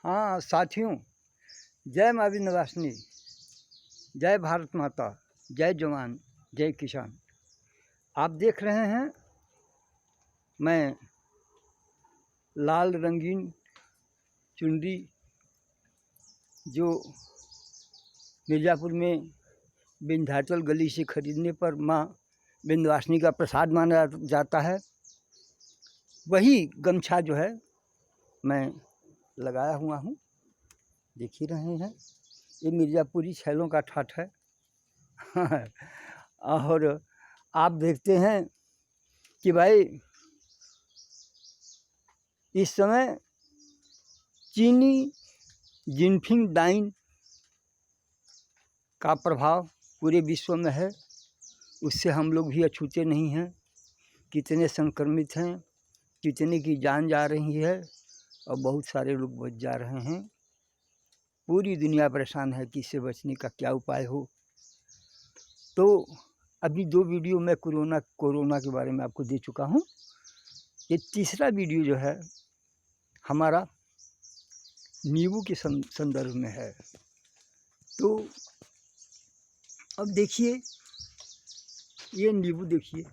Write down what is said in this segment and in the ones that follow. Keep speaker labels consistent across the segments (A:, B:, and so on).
A: हाँ साथियों, जय माँ विंध्यवासिनी, जय भारत माता, जय जवान, जय किसान। आप देख रहे हैं मैं लाल रंगीन चुनरी जो मिर्ज़ापुर में विंध्याचल गली से खरीदने पर माँ विंध्यवासिनी का प्रसाद माना जाता है, वही गमछा जो है मैं लगाया हुआ हूँ। देख ही रहे हैं, ये मिर्ज़ापुरी छैलों का ठाठ है। और आप देखते हैं कि भाई इस समय चीनी जिनफिंग डाइन का प्रभाव पूरे विश्व में है, उससे हम लोग भी अछूते नहीं हैं। कितने संक्रमित हैं, कितने की जान जा रही है और बहुत सारे लोग बच जा रहे हैं। पूरी दुनिया परेशान है कि इससे बचने का क्या उपाय हो। तो अभी 2 वीडियो मैं कोरोना के बारे में आपको दे चुका हूँ। ये तीसरा वीडियो जो है हमारा नींबू के संदर्भ में है। तो अब देखिए, ये नींबू देखिए,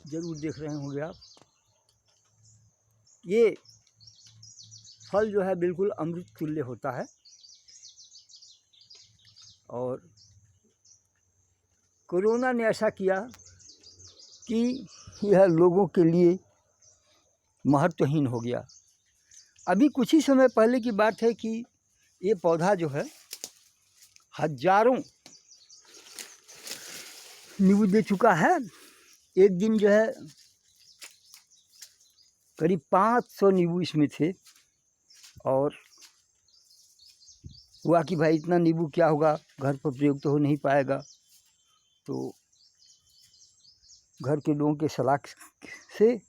A: ज़रूर देख रहे होंगे आप। ये फल जो है बिल्कुल अमृत तुल्य होता है और कोरोना ने ऐसा किया कि यह लोगों के लिए महत्वहीन हो गया। अभी कुछ ही समय पहले की बात है कि ये पौधा जो है हजारों नींबू दे चुका है। एक दिन जो है करीब 500 नींबू इसमें थे और हुआ कि भाई इतना नींबू क्या होगा, घर पर प्रयोग तो हो नहीं पाएगा। तो घर के लोगों के सलाह से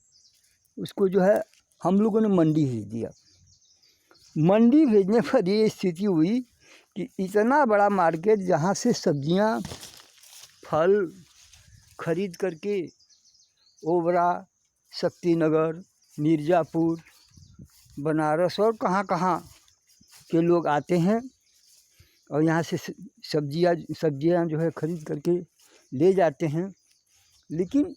A: उसको जो है हम लोगों ने मंडी भेज दिया। मंडी भेजने पर ये स्थिति हुई कि इतना बड़ा मार्केट जहाँ से सब्जियाँ फल खरीद करके ओबरा, शक्तिनगर, मिर्ज़ापुर, बनारस और कहाँ के लोग आते हैं और यहाँ से सब्जियाँ जो है खरीद करके ले जाते हैं। लेकिन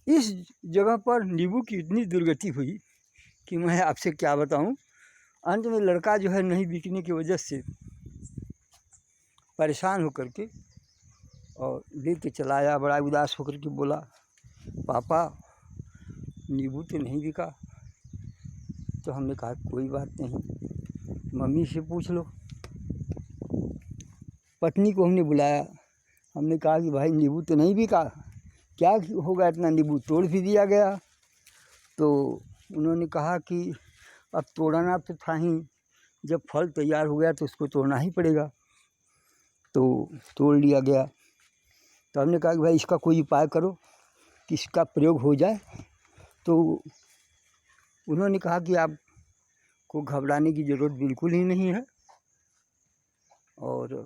A: इस जगह पर नींबू की इतनी दुर्गति हुई कि मैं आपसे क्या बताऊं। अंत में लड़का जो है नहीं बिकने की वजह से परेशान होकर के और लेके चला आया। बड़ा उदास होकर के बोला, पापा नींबू तो नहीं बिका। तो हमने कहा कोई बात नहीं, मम्मी से पूछ लो। पत्नी को हमने बुलाया, हमने कहा कि भाई नींबू तो नहीं बिका, क्या होगा, इतना नींबू तोड़ भी दिया गया। तो उन्होंने कहा कि अब तोड़ना तो था ही, जब फल तैयार हो गया तो उसको तोड़ना ही पड़ेगा। तो तोड़ लिया गया। तो हमने कहा कि भाई इसका कोई उपाय करो कि इसका प्रयोग हो जाए। तो उन्होंने कहा कि आपको घबराने की ज़रूरत बिल्कुल ही नहीं है और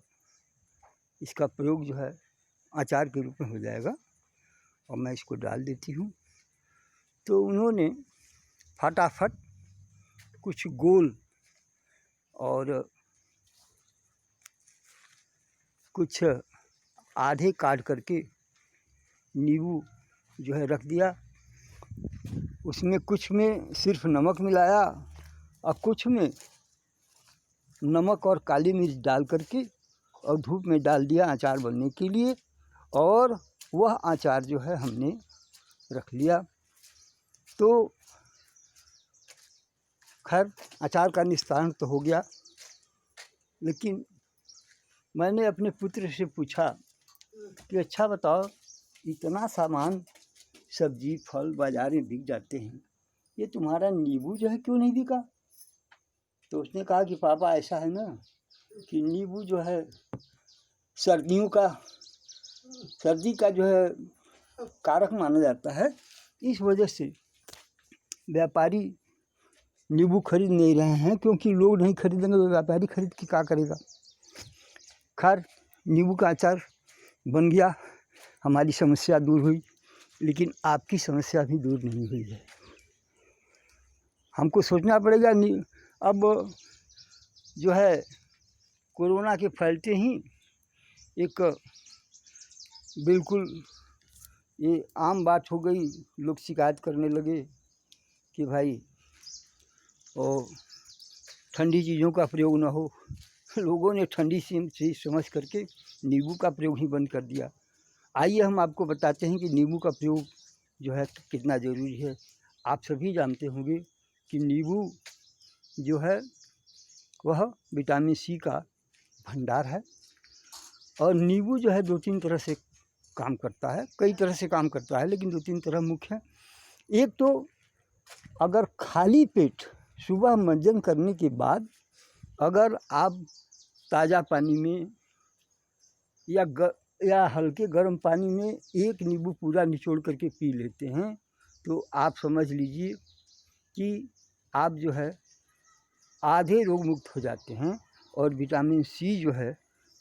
A: इसका प्रयोग जो है अचार के रूप में हो जाएगा और मैं इसको डाल देती हूँ। तो उन्होंने फटाफट कुछ गोल और कुछ आधे काट करके नींबू जो है रख दिया। उसमें कुछ में सिर्फ नमक मिलाया और कुछ में नमक और काली मिर्च डाल करके और धूप में डाल दिया अचार बनने के लिए। और वह अचार जो है हमने रख लिया। तो खैर अचार का निस्तारण तो हो गया। लेकिन मैंने अपने पुत्र से पूछा कि अच्छा बताओ, इतना सामान सब्जी फल बाज़ार में बिक जाते हैं, ये तुम्हारा नींबू जो है क्यों नहीं बिका? तो उसने कहा कि पापा ऐसा है ना कि नींबू जो है सर्दी का जो है कारक माना जाता है। इस वजह से व्यापारी नींबू खरीद नहीं रहे हैं, क्योंकि लोग नहीं खरीदेंगे तो व्यापारी खरीद के क्या करेगा। खैर नींबू का अचार बन गया, हमारी समस्या दूर हुई। लेकिन आपकी समस्या भी दूर नहीं हुई है। हमको सोचना पड़ेगा। अब जो है कोरोना के फैलते ही एक बिल्कुल ये आम बात हो गई, लोग शिकायत करने लगे कि भाई और ठंडी चीज़ों का प्रयोग ना हो। लोगों ने ठंडी चीज़ समझ करके नींबू का प्रयोग ही बंद कर दिया। आइए हम आपको बताते हैं कि नींबू का प्रयोग जो है कितना ज़रूरी है। आप सभी जानते होंगे कि नींबू जो है वह विटामिन सी का भंडार है और नींबू जो है 2-3 तरह से काम करता है, कई तरह से काम करता है, लेकिन 2-3 तरह मुख्य है। एक तो अगर खाली पेट सुबह मंजन करने के बाद अगर आप ताज़ा पानी में या हल्के गर्म पानी में एक नींबू पूरा निचोड़ करके पी लेते हैं तो आप समझ लीजिए कि आप जो है आधे रोग मुक्त हो जाते हैं और विटामिन सी जो है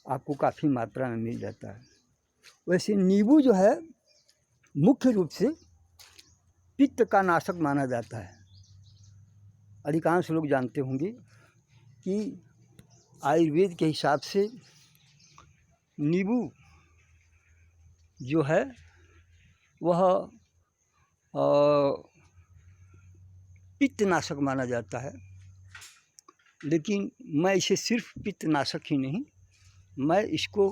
A: आपको काफ़ी मात्रा में मिल जाता है। वैसे नींबू जो है मुख्य रूप से पित्त का नाशक माना जाता है। अधिकांश लोग जानते होंगे कि आयुर्वेद के हिसाब से नींबू जो है वह पित्तनाशक माना जाता है, लेकिन मैं इसे सिर्फ पित्तनाशक ही नहीं, मैं इसको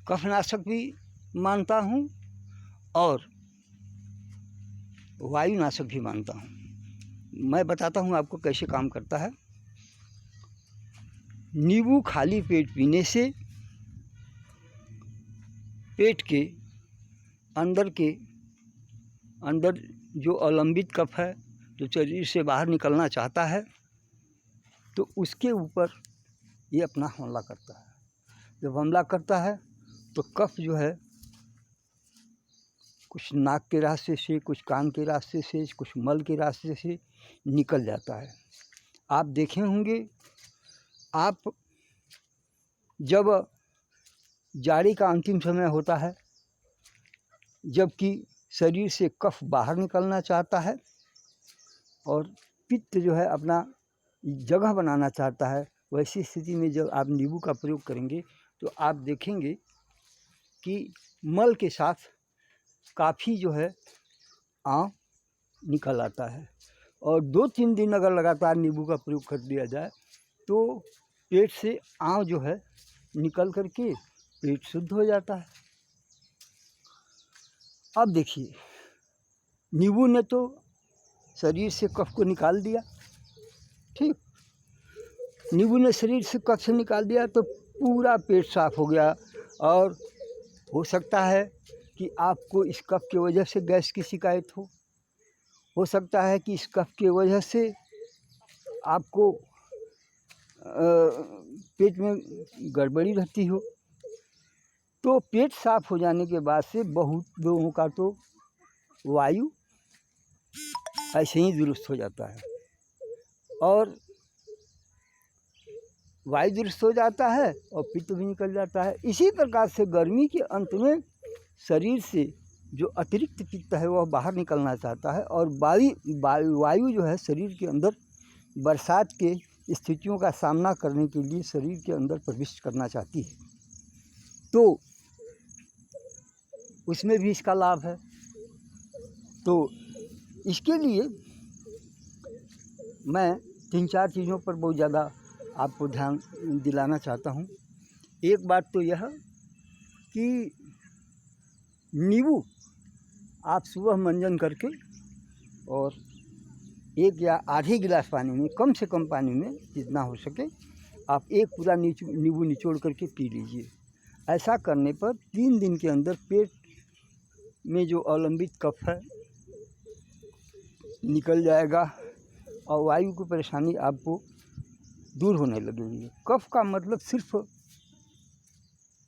A: कफनाशक भी मानता हूँ और वायुनाशक भी मानता हूँ। मैं बताता हूँ आपको कैसे काम करता है। नींबू खाली पेट पीने से पेट के अंदर जो अवलंबित कफ है जो शरीर से बाहर निकलना चाहता है तो उसके ऊपर ये अपना हमला करता है। जब हमला करता है तो कफ जो है कुछ नाक के रास्ते से, कुछ कान के रास्ते से, कुछ मल के रास्ते से निकल जाता है। आप देखे होंगे, आप जब जाड़े का अंतिम समय होता है, जबकि शरीर से कफ बाहर निकलना चाहता है और पित्त जो है अपना जगह बनाना चाहता है, वैसी स्थिति में जब आप नींबू का प्रयोग करेंगे तो आप देखेंगे कि मल के साथ काफ़ी जो है आँव निकल आता है। और 2-3 दिन अगर लगातार नींबू का प्रयोग कर दिया जाए तो पेट से आँव जो है निकल करके पेट शुद्ध हो जाता है। अब देखिए, नींबू ने तो शरीर से कफ को निकाल दिया, ठीक, नींबू ने शरीर से कफ से निकाल दिया तो पूरा पेट साफ हो गया। और हो सकता है कि आपको इस कफ की वजह से गैस की शिकायत हो सकता है कि इस कफ की वजह से आपको पेट में गड़बड़ी रहती हो। तो पेट साफ हो जाने के बाद से बहुत लोगों का तो वायु ऐसे ही दुरुस्त हो जाता है और वायु दुरुस्त हो जाता है और पित्त भी निकल जाता है। इसी प्रकार से गर्मी के अंत में शरीर से जो अतिरिक्त पित्त है वह बाहर निकलना चाहता है और वायु जो है शरीर के अंदर बरसात के स्थितियों का सामना करने के लिए शरीर के अंदर प्रविष्ट करना चाहती है, तो उसमें भी इसका लाभ है। तो इसके लिए मैं 3-4 चीज़ों पर बहुत ज़्यादा आपको ध्यान दिलाना चाहता हूँ। एक बात तो यह कि नींबू आप सुबह मंजन करके और 1 या आधे गिलास पानी में, कम से कम पानी में जितना हो सके, आप एक पूरा नींबू निचोड़ करके पी लीजिए। ऐसा करने पर 3 दिन के अंदर पेट में जो अवलंबित कफ है निकल जाएगा और वायु की परेशानी आपको दूर होने लगेगी। कफ का मतलब सिर्फ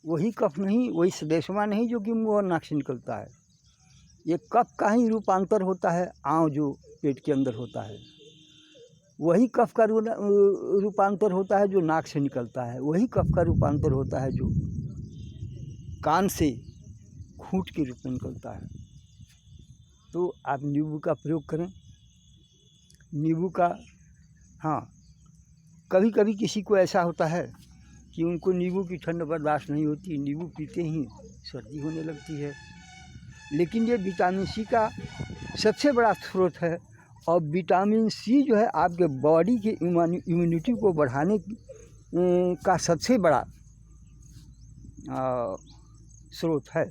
A: वही कफ नहीं, वही श्लेष्मा नहीं जो कि मुँह और नाक से निकलता है। ये कफ का ही रूपांतर होता है आँव जो पेट के अंदर होता है, वही कफ का रूपांतर होता है जो नाक से निकलता है, वही कफ का रूपांतर होता है जो कान से खूंट के रूप में निकलता है। तो आप नींबू का प्रयोग करें। नींबू का, हाँ, कभी कभी किसी को ऐसा होता है कि उनको नींबू की ठंड बर्दाश्त नहीं होती, नींबू पीते ही सर्दी होने लगती है। लेकिन ये विटामिन सी का सबसे बड़ा स्रोत है, और विटामिन सी जो है आपके बॉडी के इम्यूनिटी को बढ़ाने का सबसे बड़ा स्रोत है।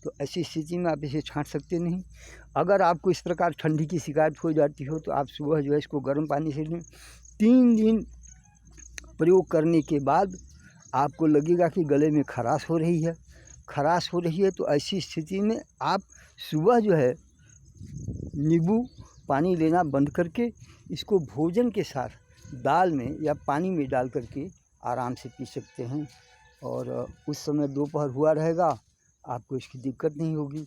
A: तो ऐसी स्थिति में आप इसे छांट सकते नहीं। अगर आपको इस प्रकार ठंडी की शिकायत हो जाती हो तो आप सुबह जो है इसको गर्म पानी से लें। 3 दिन प्रयोग करने के बाद आपको लगेगा कि गले में खराश हो रही है, तो ऐसी स्थिति में आप सुबह जो है नींबू पानी लेना बंद करके इसको भोजन के साथ दाल में या पानी में डाल करके आराम से पी सकते हैं। और उस समय दोपहर हुआ रहेगा, आपको इसकी दिक्कत नहीं होगी।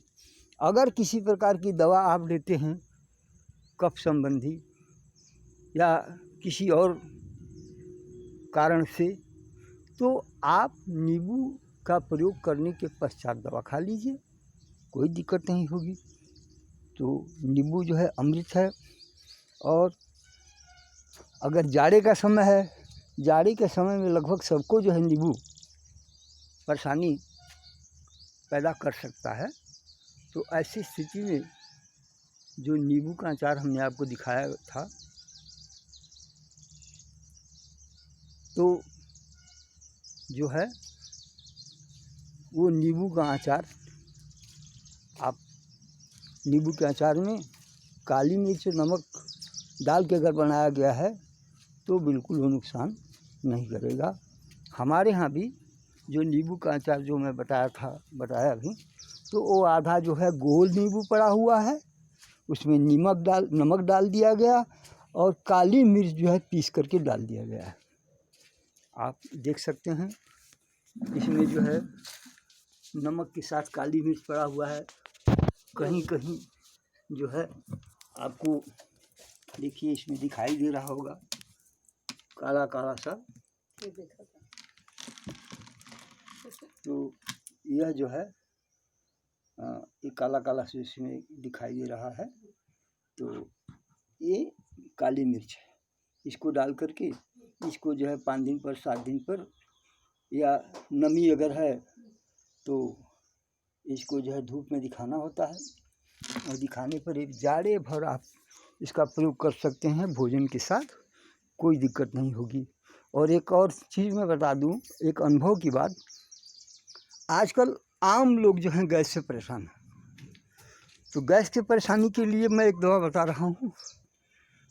A: अगर किसी प्रकार की दवा आप लेते हैं कफ संबंधी या किसी और कारण से, तो आप नींबू का प्रयोग करने के पश्चात दवा खा लीजिए, कोई दिक्कत नहीं होगी। तो नींबू जो है अमृत है। और अगर जाड़े का समय है, जाड़े के समय में लगभग सबको जो है नींबू परेशानी पैदा कर सकता है। तो ऐसी स्थिति में जो नींबू का अचार हमने आपको दिखाया था, तो जो है वो नींबू का अचार, आप नींबू के अचार में काली मिर्च नमक डाल के अगर बनाया गया है तो बिल्कुल वो नुकसान नहीं करेगा। हमारे यहाँ भी जो नींबू का अचार जो मैं बताया अभी, तो वो आधा जो है गोल नींबू पड़ा हुआ है, उसमें नमक डाल दिया गया और काली मिर्च जो है पीस करके डाल दिया गया है। आप देख सकते हैं इसमें जो है नमक के साथ काली मिर्च पड़ा हुआ है। कहीं कहीं जो है आपको देखिए इसमें दिखाई दे रहा होगा काला काला सा, तो यह जो है ये काला काला से इसमें दिखाई दे रहा है, तो ये काली मिर्च है। इसको डाल करके इसको जो है 5 दिन पर 7 दिन पर, या नमी अगर है तो इसको जो है धूप में दिखाना होता है, और दिखाने पर एक जाड़े भर आप इसका प्रयोग कर सकते हैं भोजन के साथ, कोई दिक्कत नहीं होगी। और एक और चीज़ मैं बता दूं, एक अनुभव की बात, आजकल आम लोग जो हैं गैस से परेशान हैं। तो गैस की परेशानी के लिए मैं एक दवा बता रहा हूँ।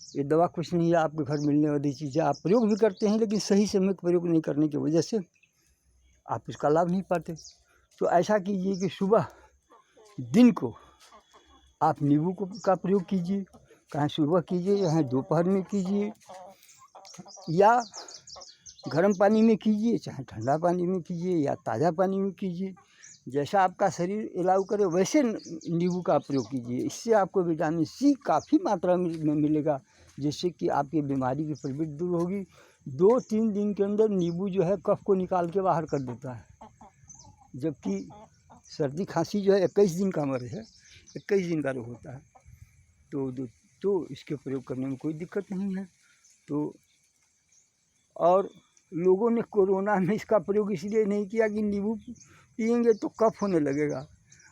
A: ये दवा कुछ नहीं है, आपके घर मिलने वाली चीज़ है। आप प्रयोग भी करते हैं लेकिन सही समय प्रयोग नहीं करने की वजह से आप इसका लाभ नहीं पाते। तो ऐसा कीजिए कि सुबह दिन को आप नींबू का प्रयोग कीजिए, चाहे सुबह कीजिए चाहे दोपहर में कीजिए, या गर्म पानी में कीजिए चाहे ठंडा पानी में कीजिए या ताज़ा पानी में कीजिए, जैसा आपका शरीर अलाउ करे वैसे नींबू का प्रयोग कीजिए। इससे आपको विटामिन सी काफ़ी मात्रा में मिलेगा, जिससे कि आपकी बीमारी की प्रवृत्ति दूर होगी। 2-3 दिन के अंदर नींबू जो है कफ को निकाल के बाहर कर देता है, जबकि सर्दी खांसी जो है 21 दिन का मर्ज़ है, 21 दिन का रोग होता है। तो इसके प्रयोग करने में कोई दिक्कत नहीं है। तो और लोगों ने कोरोना में इसका प्रयोग इसलिए नहीं किया कि नींबू पिएंगे तो कफ होने लगेगा।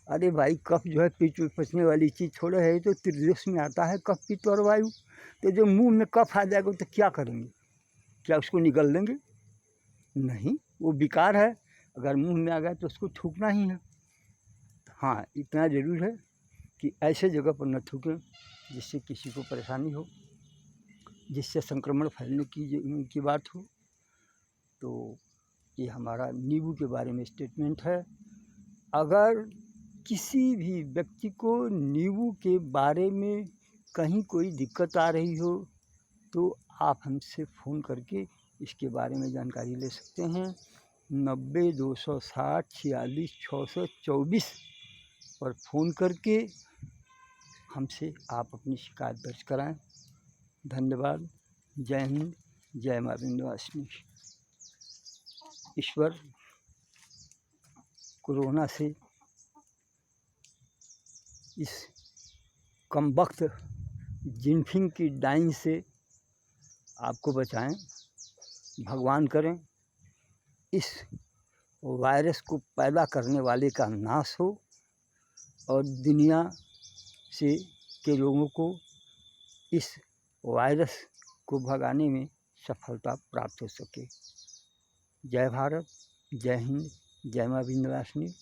A: अरे भाई, कफ जो है पेट पचने वाली चीज़ थोड़ा है, तो त्रिदोष में आता है कफ पित्त और वायु। तो जो मुंह में कफ आ जाएगा तो क्या करेंगे? क्या उसको निगल लेंगे? नहीं, वो विकार है, अगर मुंह में आ गया तो उसको थूकना ही है। हाँ, इतना ज़रूर है कि ऐसे जगह पर न थूकें जिससे किसी को परेशानी हो, जिससे संक्रमण फैलने की बात हो। तो ये हमारा नींबू के बारे में स्टेटमेंट है। अगर किसी भी व्यक्ति को नींबू के बारे में कहीं कोई दिक्कत आ रही हो तो आप हमसे फ़ोन करके इसके बारे में जानकारी ले सकते हैं। 90-260-46-624 पर फ़ोन करके हमसे आप अपनी शिकायत दर्ज कराएं। धन्यवाद। जय हिंद, जय मां विंध्यवासिनी। ईश्वर कोरोना से इस कमबख्त जिनफिंग की डाइन से आपको बचाएं। भगवान करें इस वायरस को पैदा करने वाले का नाश हो और दुनिया से के लोगों को इस वायरस को भगाने में सफलता प्राप्त हो सके। जय भारत, जय हिंद, जय माँ विंध्यवासिनी।